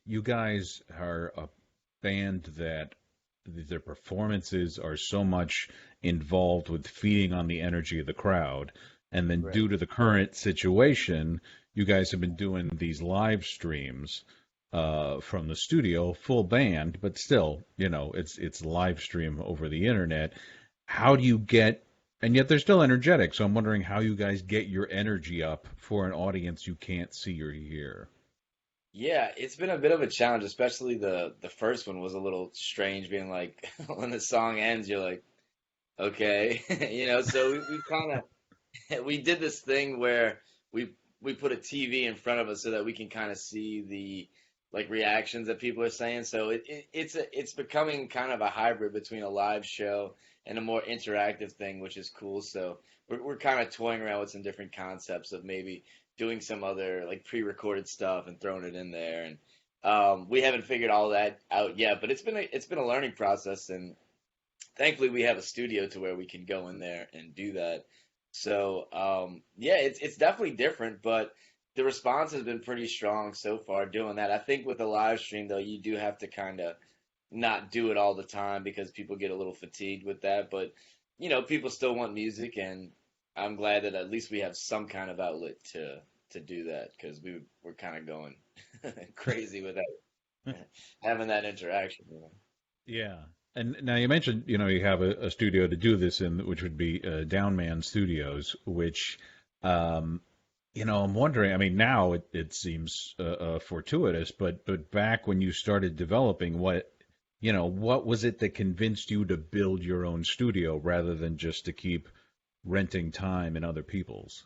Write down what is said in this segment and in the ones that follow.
you guys are a band that their performances are so much involved with feeding on the energy of the crowd. And then Right. due to the current situation, you guys have been doing these live streams from the studio, full band, but still, it's live stream over the internet. How do you get, and yet they're still energetic. So I'm wondering how you guys get your energy up for an audience you can't see or hear. Yeah, it's been a bit of a challenge, especially the first one was a little strange, being like when the song ends, you're like, okay, So we kind of we did this thing where we we put a TV in front of us so that we can kind of see the like reactions that people are saying. So it's becoming kind of a hybrid between a live show and a more interactive thing, which is cool. So we're kind of toying around with some different concepts of maybe doing some other like pre-recorded stuff and throwing it in there. And we haven't figured all that out yet, but it's been a learning process, and thankfully we have a studio to where we can go in there and do that. So yeah, it's definitely different, but the response has been pretty strong so far doing that. I think with the live stream though, you do have to kind of not do it all the time because people get a little fatigued with that. But people still want music, and I'm glad that at least we have some kind of outlet to do that because we're kind of going crazy without having that interaction. Yeah. And now you mentioned, you have a studio to do this in, which would be Downman Studios, which, um, I'm wondering, I mean, now it seems fortuitous, but back when you started developing, what was it that convinced you to build your own studio rather than just to keep renting time in other people's?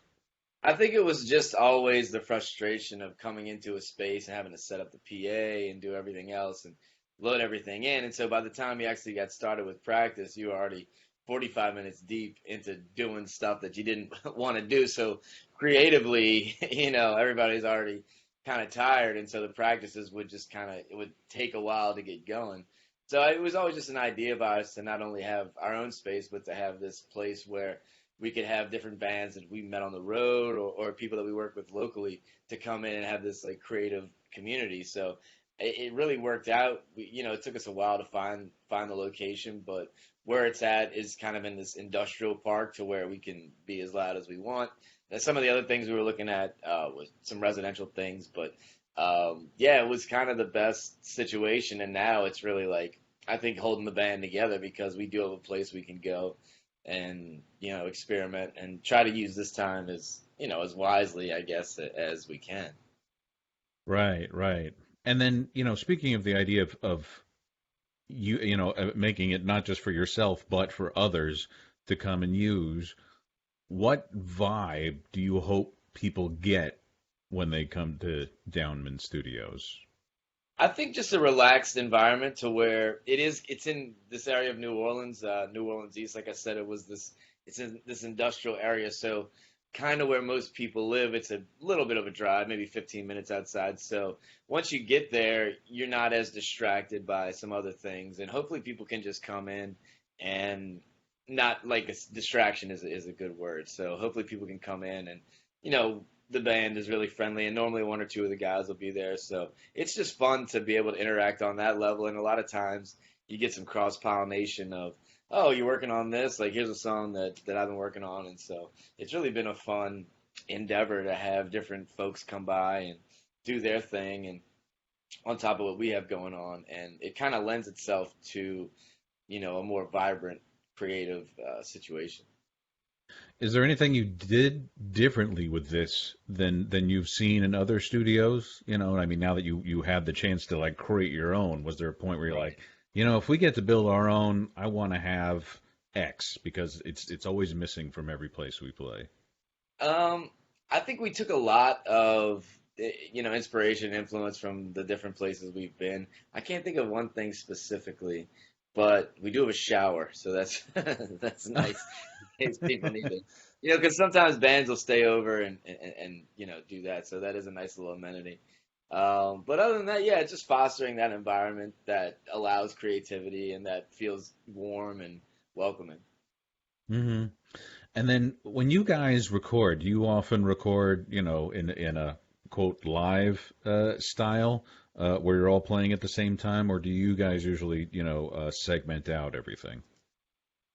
I think it was just always the frustration of coming into a space and having to set up the PA and do everything else and load everything in. And so by the time you actually got started with practice, you were already 45 minutes deep into doing stuff that you didn't want to do. So creatively, everybody's already kind of tired. And so the practices would just it would take a while to get going. So it was always just an idea of ours to not only have our own space, but to have this place where we could have different bands that we met on the road, or people that we work with locally to come in and have this like creative community. So it really worked out. It took us a while to find the location, but where it's at is kind of in this industrial park to where we can be as loud as we want. And some of the other things we were looking at was some residential things, but yeah, it was kind of the best situation. And now it's really like I think holding the band together because we do have a place we can go and experiment and try to use this time as wisely, I guess, as we can. Right, right. And then, speaking of the idea of making it not just for yourself, but for others to come and use, what vibe do you hope people get when they come to Downman Studios? I think just a relaxed environment to where it's in this area of New Orleans, New Orleans East. Like I said, it's in this industrial area. So kind of where most people live, it's a little bit of a drive, maybe 15 minutes outside. So once you get there, you're not as distracted by some other things. And hopefully people can just come in and not like distraction is a good word. So hopefully people can come in and, the band is really friendly, and normally one or two of the guys will be there. So it's just fun to be able to interact on that level. And a lot of times you get some cross pollination of, oh, you're working on this. Like here's a song that I've been working on, and so it's really been a fun endeavor to have different folks come by and do their thing, and on top of what we have going on, and it kind of lends itself to a more vibrant, creative situation. Is there anything you did differently with this than you've seen in other studios? I mean, now that you had the chance to like create your own, was there a point where you're Right. like, if we get to build our own, I want to have X because it's always missing from every place we play. Um, I think we took a lot of inspiration and influence from the different places we've been. I can't think of one thing specifically, but we do have a shower, so that's that's nice in case people need it. Because sometimes bands will stay over and do that, so that is a nice little amenity. But other than that, yeah, it's just fostering that environment that allows creativity and that feels warm and welcoming. Hmm. And then when you guys record, do you often record, in a quote live style, where you're all playing at the same time, or do you guys usually, segment out everything?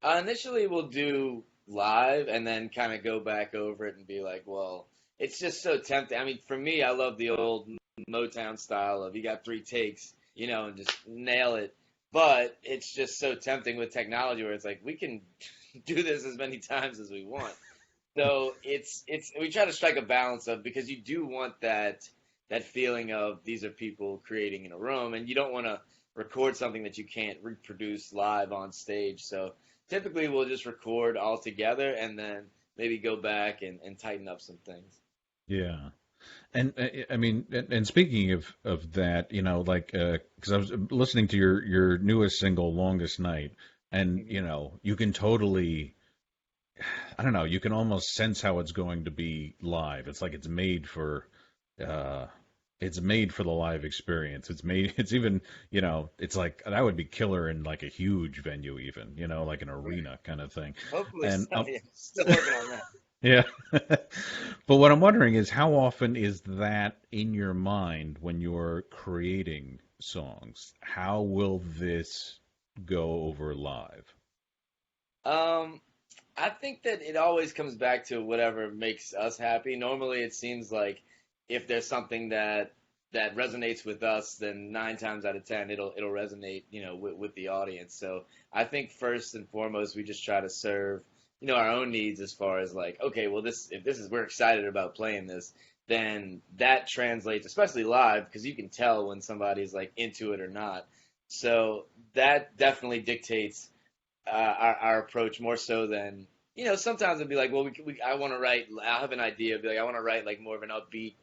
Initially, we'll do live and then kind of go back over it and be like, well, it's just so tempting. I mean, for me, I love the old Motown style of you got three takes, and just nail it. But it's just so tempting with technology where it's like we can do this as many times as we want. So it's we try to strike a balance of because you do want that feeling of these are people creating in a room, and you don't want to record something that you can't reproduce live on stage. So typically we'll just record all together and then maybe go back and tighten up some things. Yeah. And I mean, and speaking of that, like, because I was listening to your newest single, "Longest Night," and Hmm. you can totally, I don't know, you can almost sense how it's going to be live. It's like uh, it's made for the live experience. It's made, it's even, it's like that would be killer in like a huge venue, even, like an Right. arena kind of thing. Hopefully, And so, yeah, still working on that. yeah. But what I'm wondering is how often is that in your mind when you're creating songs? How will this go over live? Um, I think that it always comes back to whatever makes us happy. Normally, it seems like if there's something that resonates with us, then nine times out of ten it'll resonate, with the audience. So I think first and foremost, we just try to serve, our own needs as far as like, okay, well, this if this is we're excited about playing this, then that translates, especially live, because you can tell when somebody's like into it or not. So that definitely dictates our approach more so than sometimes it'd be like well I want to write I'll have an idea be like I want to write like more of an upbeat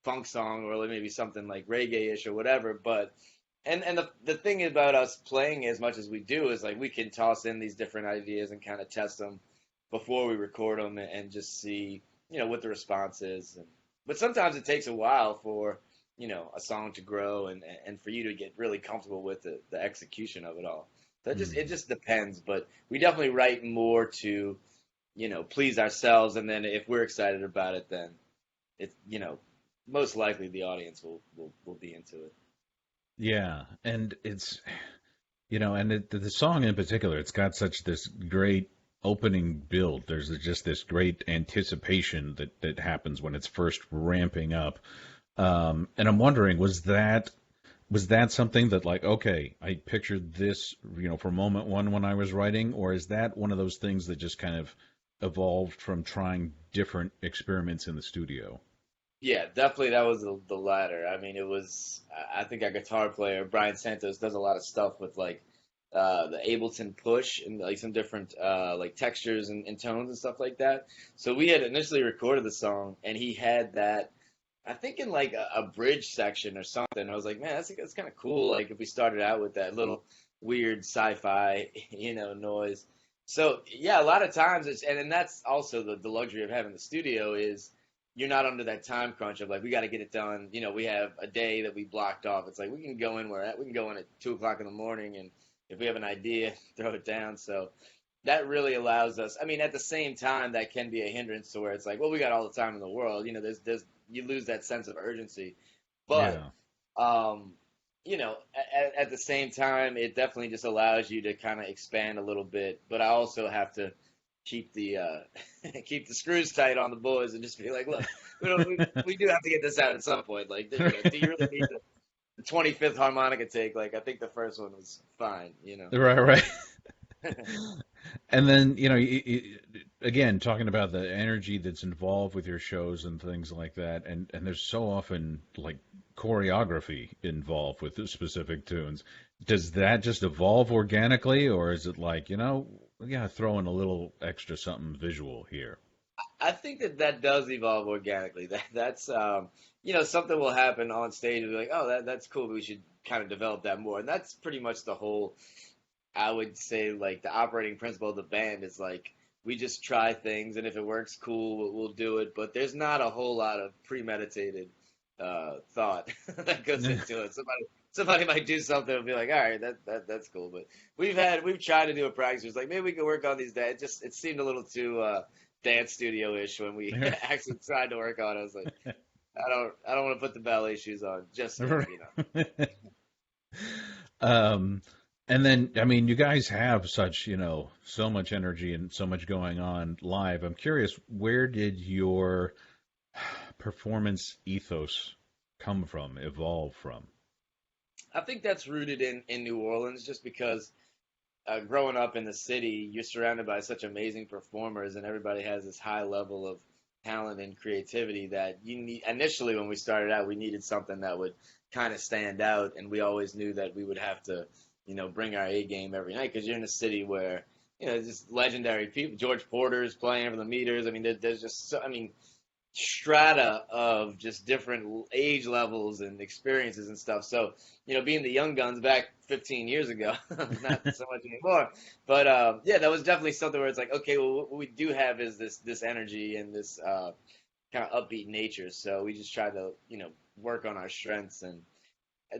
funk song or like maybe something like reggae-ish or whatever but and the thing about us playing as much as we do is like we can toss in these different ideas and kind of test them before we record them and just see what the response is but sometimes it takes a while for a song to grow and for you to get really comfortable with the execution of it all. So it Hmm. just depends, but we definitely write more to, please ourselves, and then if we're excited about it, then it's, most likely the audience will be into it. Yeah, and it's and the song in particular, it's got such this great opening build. There's just this great anticipation that happens when it's first ramping up. And I'm wondering, was that something that like, okay, I pictured this, for moment one when I was writing, or is that one of those things that just kind of evolved from trying different experiments in the studio? Yeah, definitely that was the latter. I mean, it was, I think our guitar player, Brian Santos, does a lot of stuff with like the Ableton push and like some different like textures and tones and stuff like that. So we had initially recorded the song and he had that I think in like a bridge section or something. I was like, man, that's kind of cool. Like if we started out with that little weird sci-fi, noise. So yeah, a lot of times and that's also the luxury of having the studio is you're not under that time crunch of like we got to get it done. We have a day that we blocked off. It's like we can go in we can go in at 2 o'clock in the morning, and if we have an idea, throw it down. So that really allows us. I mean, at the same time, that can be a hindrance to where it's like, well, we got all the time in the world. There's you lose that sense of urgency. But Yeah. um, at the same time, it definitely just allows you to kind of expand a little bit. But I also have to keep the keep the screws tight on the boys and just be like, look, we do have to get this out at some point. Like, do you really need the 25th harmonica take? Like, I think the first one was fine. Right, right. And then, again, talking about the energy that's involved with your shows and things like that, and there's so often like choreography involved with the specific tunes. Does that just evolve organically, or is it like, yeah, throw in a little extra something visual here? I think that does evolve organically. That's something will happen on stage and be like, oh, that's cool. We should kind of develop that more. And that's pretty much the whole. I would say like the operating principle of the band is like we just try things, and if it works, cool, we'll do it. But there's not a whole lot of premeditated thought that goes into it. Somebody might do something and be like, all right, that's cool. But we've tried to do a practice. It's like maybe we could work on these. It seemed a little too dance studio ish when we actually tried to work on it. I was like. I don't want to put the ballet shoes on just yet, you know. um, and then, I mean, you guys have such, so much energy and so much going on live. I'm curious, where did your performance ethos come from, evolve from? I think that's rooted in New Orleans, just because growing up in the city, you're surrounded by such amazing performers, and everybody has this high level of talent and creativity that you need. Initially, when we started out, we needed something that would kind of stand out, and we always knew that we would have to, bring our A game every night, because you're in a city where, just legendary people. George Porter's playing for the Meters. I mean, there's just so, I mean, strata of just different age levels and experiences and stuff. So, being the young guns back 15 years ago, not so much anymore. But yeah, that was definitely something where it's like, okay, well, what we do have is this energy and this kind of upbeat nature. So we just try to, work on our strengths. And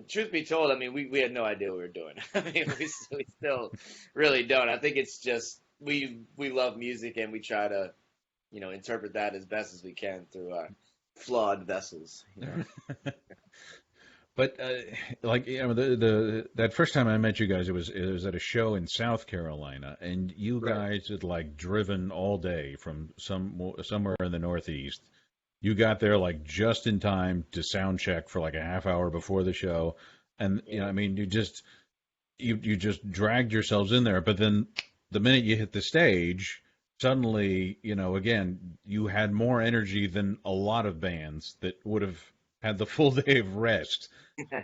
truth be told, I mean, we had no idea what we were doing. I mean, we still really don't. I think it's just we love music, and we try to, interpret that as best as we can through our flawed vessels. But like the that first time I met you guys, it was at a show in South Carolina, and you Right. guys had like driven all day from somewhere in the Northeast. You got there like just in time to sound check for like a half hour before the show, and Yeah. I mean, you just dragged yourselves in there. But then the minute you hit the stage, suddenly, again, you had more energy than a lot of bands that would have had the full day of rest.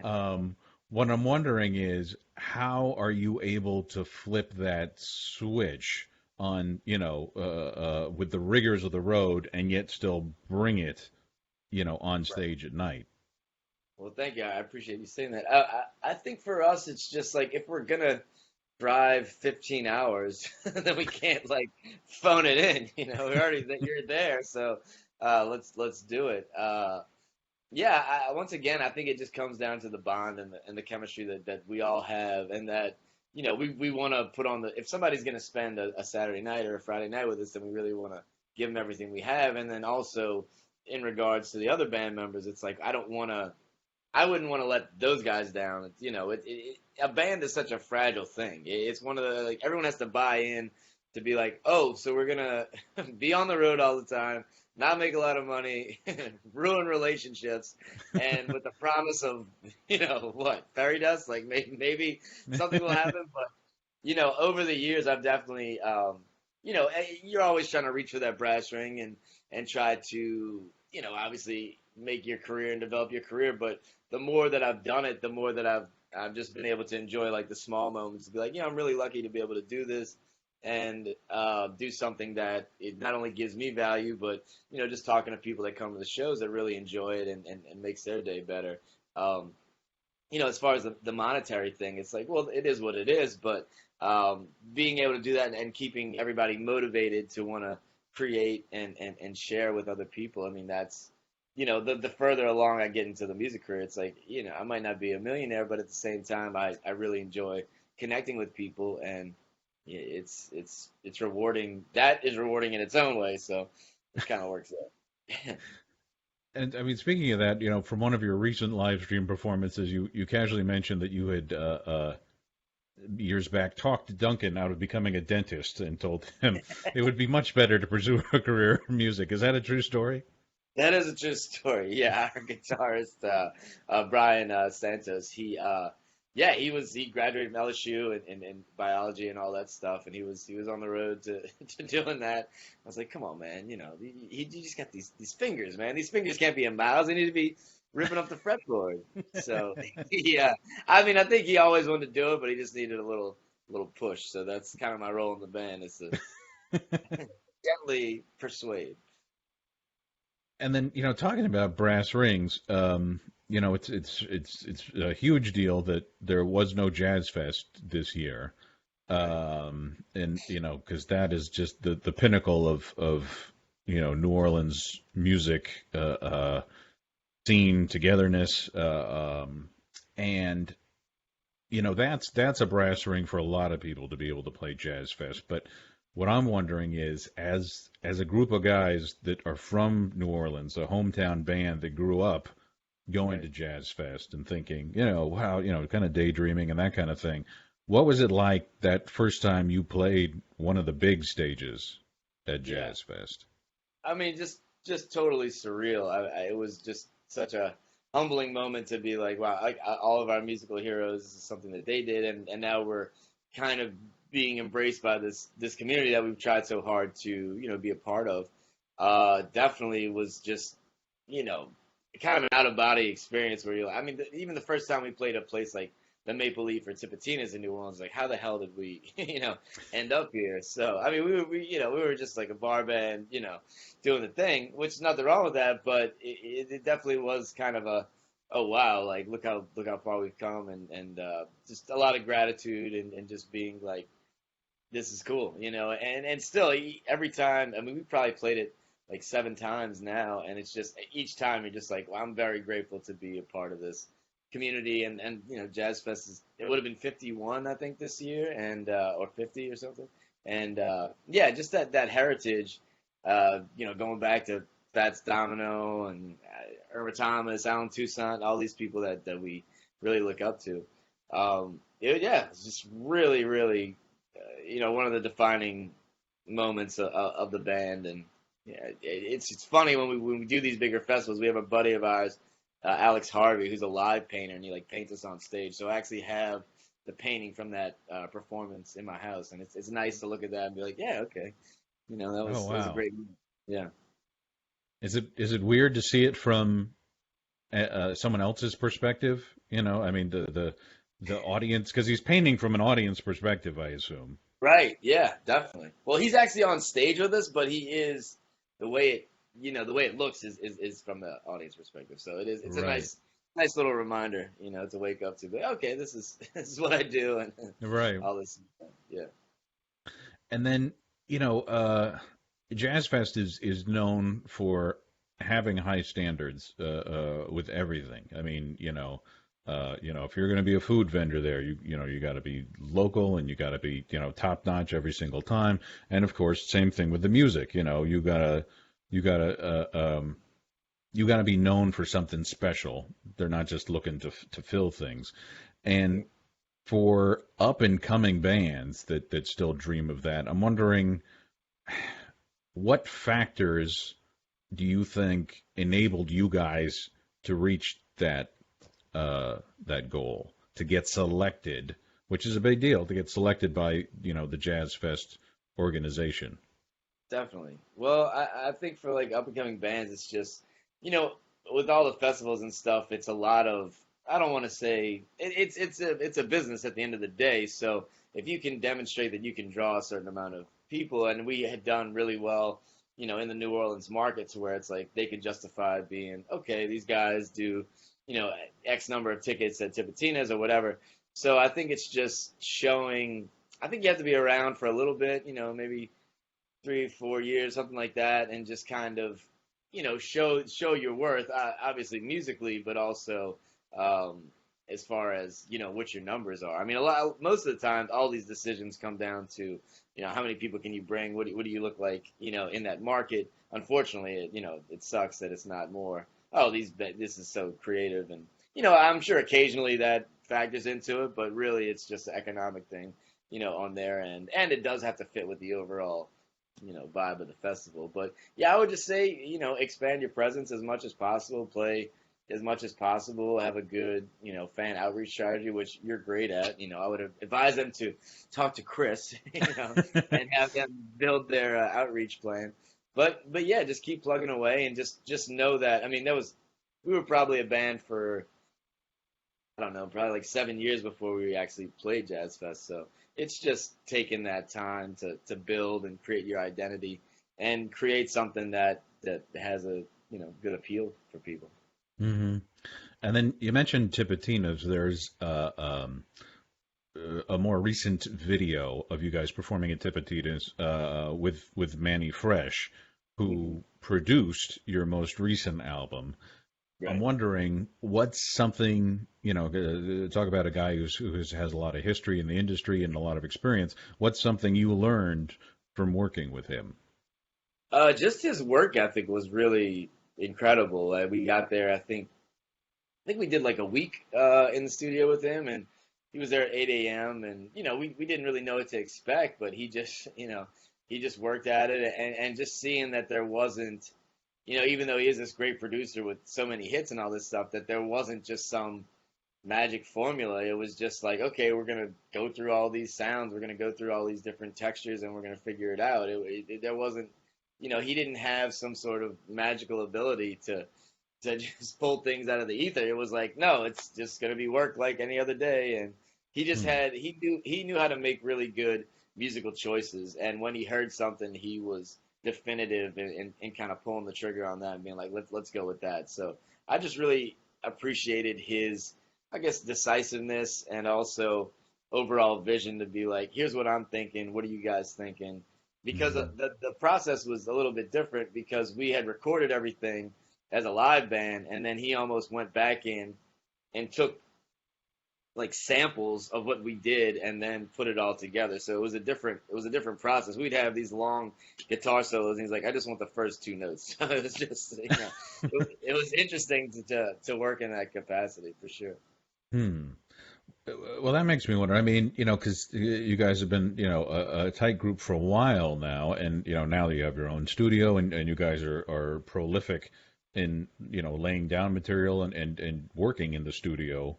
um, what I'm wondering is, how are you able to flip that switch on, with the rigors of the road and yet still bring it, on Right. stage at night? Well, thank you. I appreciate you saying that. I think for us, it's just like, if we're gonna drive 15 hours, then we can't like phone it in. We're already that you're there, so let's do it. Yeah, once again, I think it just comes down to the bond and the chemistry that we all have, and that, we want to put on the, if somebody's going to spend a Saturday night or a Friday night with us, then we really want to give them everything we have. And then also, in regards to the other band members, it's like, I wouldn't want to let those guys down. A band is such a fragile thing. It's one of the, like, everyone has to buy in to be like, oh, so we're gonna be on the road all the time, not make a lot of money, ruin relationships, and with the promise of, what, fairy dust? Like, maybe something will happen. But, over the years, I've definitely, you're always trying to reach for that brass ring, and try to, obviously make your career and develop your career. But the more that I've done it, the more that I've just been able to enjoy like the small moments, to be like, I'm really lucky to be able to do this, and do something that it not only gives me value, but, just talking to people that come to the shows that really enjoy it, and makes their day better. Um, as far as the monetary thing, it's like, well, it is what it is, but being able to do that, and keeping everybody motivated to want to create and share with other people. I mean, that's, the further along I get into the music career, it's like, I might not be a millionaire, but at the same time, I really enjoy connecting with people, and yeah, it's rewarding. That is rewarding in its own way, so it kind of works out. And I mean, speaking of that, from one of your recent live stream performances, you casually mentioned that you had years back talked Duncan out of becoming a dentist and told him it would be much better to pursue a career in music. Is that a true story? That is a true story. Yeah, our guitarist, Brian Santos, yeah, he graduated from LSU in biology and all that stuff, and he was on the road to, to doing that. I was like, come on, man, he just got these fingers, man. These fingers can't be in mouths. They need to be ripping up the fretboard. So yeah, I mean, I think he always wanted to do it, but he just needed a little push. So that's kind of my role in the band, is to gently persuade. And then, talking about brass rings, it's a huge deal that there was no Jazz Fest this year, Right. and because that is just the pinnacle of New Orleans music scene togetherness, and that's a brass ring for a lot of people to be able to play Jazz Fest. But what I'm wondering is, as a group of guys that are from New Orleans, a hometown band that grew up going Right. to Jazz Fest and thinking, wow, kind of daydreaming and that kind of thing. What was it like that first time you played one of the big stages at Yeah. Jazz Fest? I mean, just totally surreal. It was just such a humbling moment to be like, wow, all of our musical heroes, this is something that they did, and now we're kind of being embraced by this community that we've tried so hard to be a part of. Definitely was just you know kind of an out of body experience where you're like, I mean, even the first time we played a place like the Maple Leaf or Tipitina's in New Orleans, like how the hell did we end up here? So I mean, we were just like a bar band, doing the thing, which is nothing wrong with that, but it definitely was kind of a, oh wow, like look how far we've come, and just a lot of gratitude, and just being like, this is cool, and still every time, I mean, we probably played it like 7 times now, and it's just each time you're just like, well, I'm very grateful to be a part of this community, and Jazz Fest it would have been 51, I think, this year, and or 50 or something, and yeah, just that heritage, going back to Fats Domino and Irma Thomas, Alan Toussaint, all these people that we really look up to. Yeah, it's just really, really, one of the defining moments of the band. And yeah, it's funny when we do these bigger festivals. We have a buddy of ours, Alex Harvey, who's a live painter, and he like paints us on stage. So I actually have the painting from that performance in my house, and it's nice to look at that and be like, yeah, okay, Oh, that was a wow. great moment. Yeah. Is it weird to see it from someone else's perspective? I mean, the audience, because he's painting from an audience perspective, I assume. Right. Yeah, definitely. Well, he's actually on stage with us, but he is the way the way it looks is from the audience perspective. So it's a Right. nice little reminder, to wake up to. Be, okay, this is this is what I do, and Right. all this. Yeah. And then, you know, uh, Jazz Fest is known for having high standards with everything. I mean, if you're going to be a food vendor there, you got to be local and you got to be, top notch every single time. And of course, same thing with the music. You gotta you gotta be known for something special. They're not just looking to fill things. And for up and coming bands that still dream of that, I'm wondering what factors do you think enabled you guys to reach that goal, to get selected, which is a big deal, to get selected by the Jazz Fest organization. Definitely. Well, I think for like up and coming bands, it's just, you know, with all the festivals and stuff, it's a lot of, I don't want to say it's a business at the end of the day. So if you can demonstrate that you can draw a certain amount of people, and we had done really well, in the New Orleans market, to where it's like they could justify being, okay, these guys do, X number of tickets at Tipitina's or whatever. So I think it's just showing. I think you have to be around for a little bit, maybe 3 4 years, something like that, and just kind of, show your worth, obviously musically, but also um, as far as what your numbers are. I mean, most of the time, all these decisions come down to, how many people can you bring? What do you look like, in that market? Unfortunately, it sucks that it's not more. Oh, this is so creative, and I'm sure occasionally that factors into it, but really it's just an economic thing, on their end, and it does have to fit with the overall vibe of the festival. But yeah, I would just say, expand your presence as much as possible, play as much as possible, have a good, fan outreach strategy, which you're great at. I would have advised them to talk to Chris, and have them build their outreach plan. But yeah, just keep plugging away, and just know that. I mean, we were probably a band for, I don't know, probably like 7 years before we actually played Jazz Fest. So it's just taking that time to build and create your identity and create something that has a good appeal for people. Hmm. And then you mentioned Tipitina's. There's a more recent video of you guys performing at Tipitina's with Manny Fresh, Hmm. who produced your most recent album. I'm Right. wondering what's something, talk about a guy who has a lot of history in the industry and a lot of experience. What's something you learned from working with him? Just his work ethic was really incredible. We got there, I think we did like a week in the studio with him, and he was there at 8 a.m. And we didn't really know what to expect, but he just worked at it, and just seeing that there wasn't, even though he is this great producer with so many hits and all this stuff, that there wasn't just some magic formula. It was just like, okay, we're gonna go through all these sounds, we're gonna go through all these different textures, and we're gonna figure it out. There wasn't, he didn't have some sort of magical ability to just pull things out of the ether. It was like, no, it's just gonna be work like any other day. And Hmm. he knew how to make really good musical choices. And when he heard something, he was definitive in kind of pulling the trigger on that and being like, let's go with that. So I just really appreciated his, I guess, decisiveness and also overall vision to be like, here's what I'm thinking. What are you guys thinking? Because Hmm. the process was a little bit different because we had recorded everything as a live band, and then he almost went back in and took like samples of what we did and then put it all together. So it was a different process. We'd have these long guitar solos, and he's like, I just want the first two notes. So it was just it was interesting to work in that capacity for sure. Hmm. Well, that makes me wonder. I mean, because you guys have been, a tight group for a while now, and now that you have your own studio, and you guys are prolific in, laying down material and working in the studio.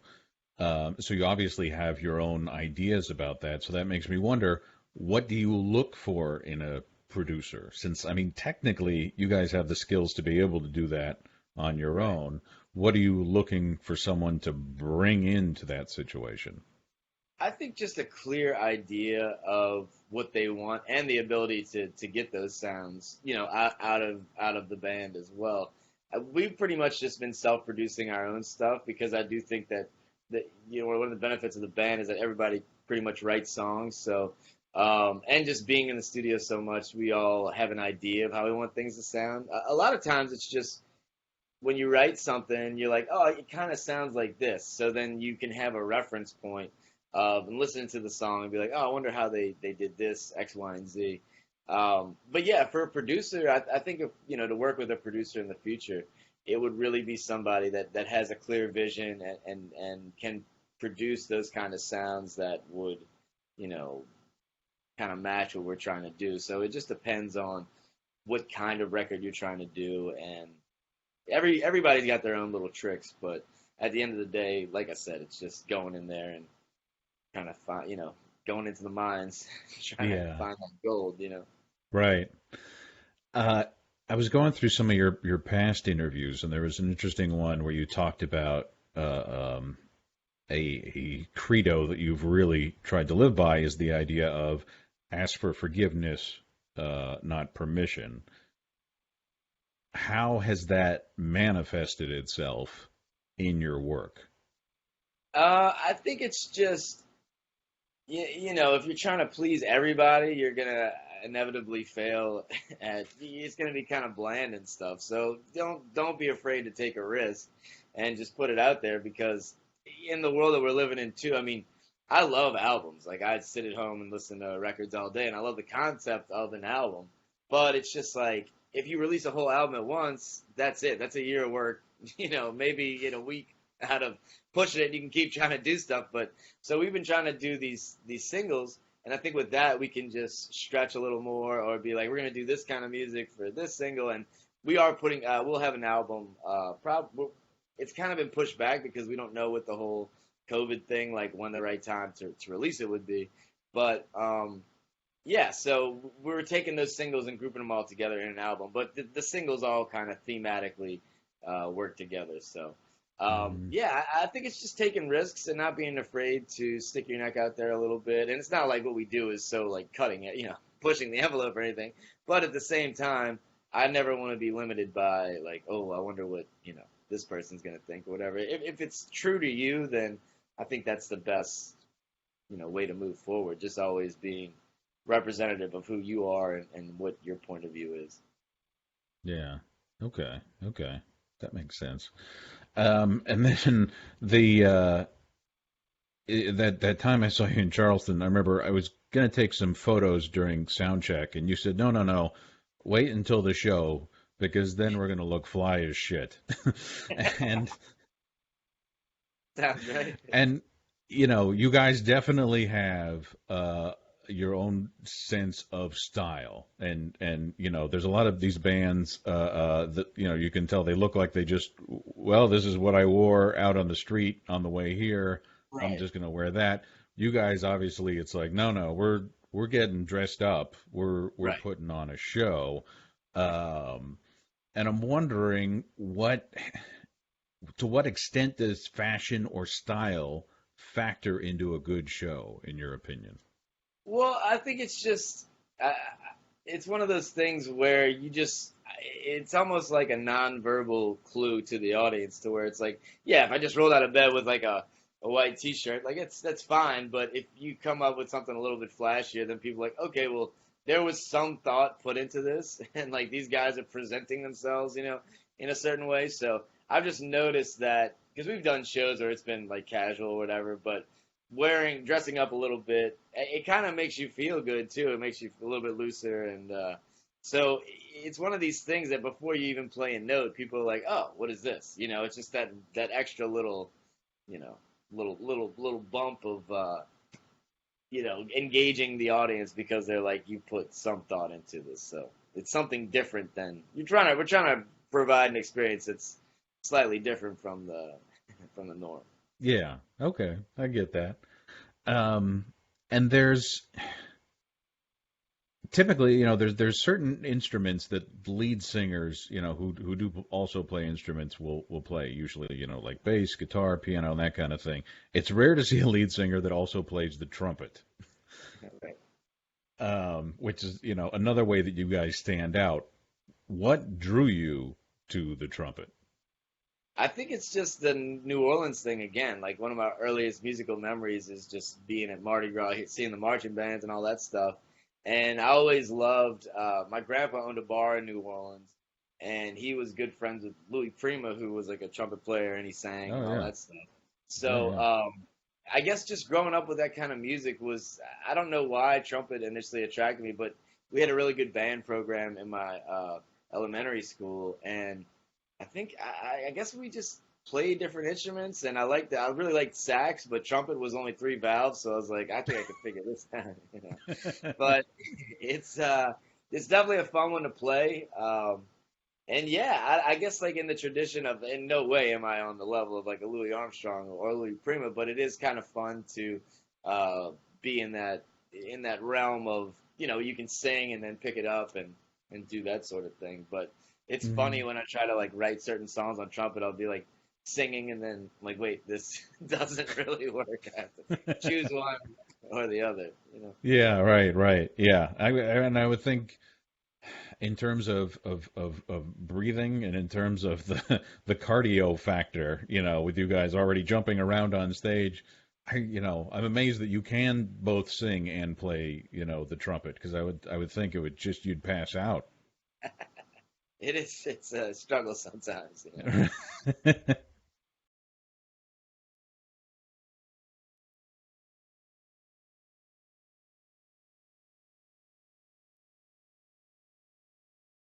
So you obviously have your own ideas about that. So that makes me wonder, what do you look for in a producer? Since, I mean, technically, you guys have the skills to be able to do that on your Right. own. What are you looking for someone to bring into that situation? I think just a clear idea of what they want and the ability to get those sounds, out of the band as well. We've pretty much just been self-producing our own stuff because I do think that one of the benefits of the band is that everybody pretty much writes songs. So and just being in the studio so much, we all have an idea of how we want things to sound. A lot of times it's just when you write something, you're like, oh, it kind of sounds like this. So then you can have a reference point of and listen to the song and be like, oh, I wonder how they did this X, Y, and Z. But yeah, for a producer, I think if to work with a producer in the future, it would really be somebody that has a clear vision and can produce those kind of sounds that would, you know, kind of match what we're trying to do. So it just depends on what kind of record you're trying to do and everybody's got their own little tricks, but at the end of the day, like I said, it's just going in there and kind of find, going into the mines, trying to Yeah, find that gold. right. Uh, I was going through some of your past interviews, and there was an interesting one where you talked about a credo that you've really tried to live by is the idea of ask for forgiveness, not permission. How has that manifested itself in your work? I think it's just if you're trying to please everybody, you're gonna inevitably fail at. It's gonna be kind of bland and stuff. So don't be afraid to take a risk and just put it out there because in the world that we're living in too. I mean, I love albums. Like I'd sit at home and listen to records all day, and I love the concept of an album. But it's just like if you release a whole album at once, that's it. That's a year of work. Maybe in a week out of pushing it, you can keep trying to do stuff, but so we've been trying to do these singles, and I think with that we can just stretch a little more, or be like, we're gonna do this kind of music for this single, and we are putting. We'll have an album. It's kind of been pushed back because we don't know what the whole COVID thing, like when the right time to release it would be. But yeah, so we're taking those singles and grouping them all together in an album. But the singles all kind of thematically work together. So Mm, yeah, I think it's just taking risks and not being afraid to stick your neck out there a little bit. And it's not like what we do is so like cutting it, pushing the envelope or anything. But at the same time, I never want to be limited by like, oh, I wonder what this person's gonna think or whatever. If it's true to you, then I think that's the best way to move forward. Just always being representative of who you are and what your point of view is. yeah. Okay. Okay. That makes sense. And then the that time I saw you in Charleston, I remember I was gonna take some photos during sound check, and you said, "No, no, no, wait until the show because then we're gonna look fly as shit." and Sounds right. and you guys definitely have your own sense of style, and there's a lot of these bands that you can tell they look like they just, well, this is what I wore out on the street on the way here. I'm Right, just gonna wear that. You guys, obviously, it's like, no, no, we're getting dressed up. We're right. putting on a show. Um, and I'm wondering to what extent does fashion or style factor into a good show, in your opinion? Well, I think it's just, it's one of those things where it's almost like a nonverbal clue to the audience to where it's like, yeah, if I just rolled out of bed with like a white t-shirt, like that's fine. But if you come up with something a little bit flashier, then people are like, okay, well, there was some thought put into this, and like these guys are presenting themselves, in a certain way. So I've just noticed that because we've done shows where it's been like casual or whatever, but dressing up a little bit, it kind of makes you feel good too. It makes you a little bit looser, and so it's one of these things that before you even play a note, people are like, "Oh, what is this?" It's just that extra little, you know, little bump of engaging the audience because they're like, you put some thought into this, so it's something different than we're trying to provide an experience that's slightly different from the from the norm. Yeah, okay, I get that. Um, and there's typically, there's certain instruments that lead singers, who do also play instruments will play. Usually, like bass, guitar, piano, and that kind of thing. It's rare to see a lead singer that also plays the trumpet, Right. which is, another way that you guys stand out. What drew you to the trumpet? I think it's just the New Orleans thing again. Like one of my earliest musical memories is just being at Mardi Gras, seeing the marching bands and all that stuff. And I always loved. My grandpa owned a bar in New Orleans, and he was good friends with Louis Prima, who was like a trumpet player, and he sang and Oh all yeah, that stuff. oh So yeah. I guess just growing up with that kind of music was. I don't know why trumpet initially attracted me, but we had a really good band program in my elementary school, and I think I guess we just played different instruments, and I really liked sax, but trumpet was only three valves, so I was like, I think I could figure this out. But it's uh, it's definitely a fun one to play. And yeah, I guess like in the tradition of, in no way am I on the level of like a Louis Armstrong or Louis Prima, but it is kind of fun to uh, be in that realm of you can sing and then pick it up and do that sort of thing. But it's funny Mhm. when I try to like write certain songs on trumpet, I'll be like singing and then I'm like, wait, this doesn't really work. I have to choose one or the other. Yeah, right, right. Yeah, and I would think in terms of breathing and in terms of the cardio factor, with you guys already jumping around on stage, I'm amazed that you can both sing and play, the trumpet because I would think it would just you'd pass out. It's a struggle sometimes.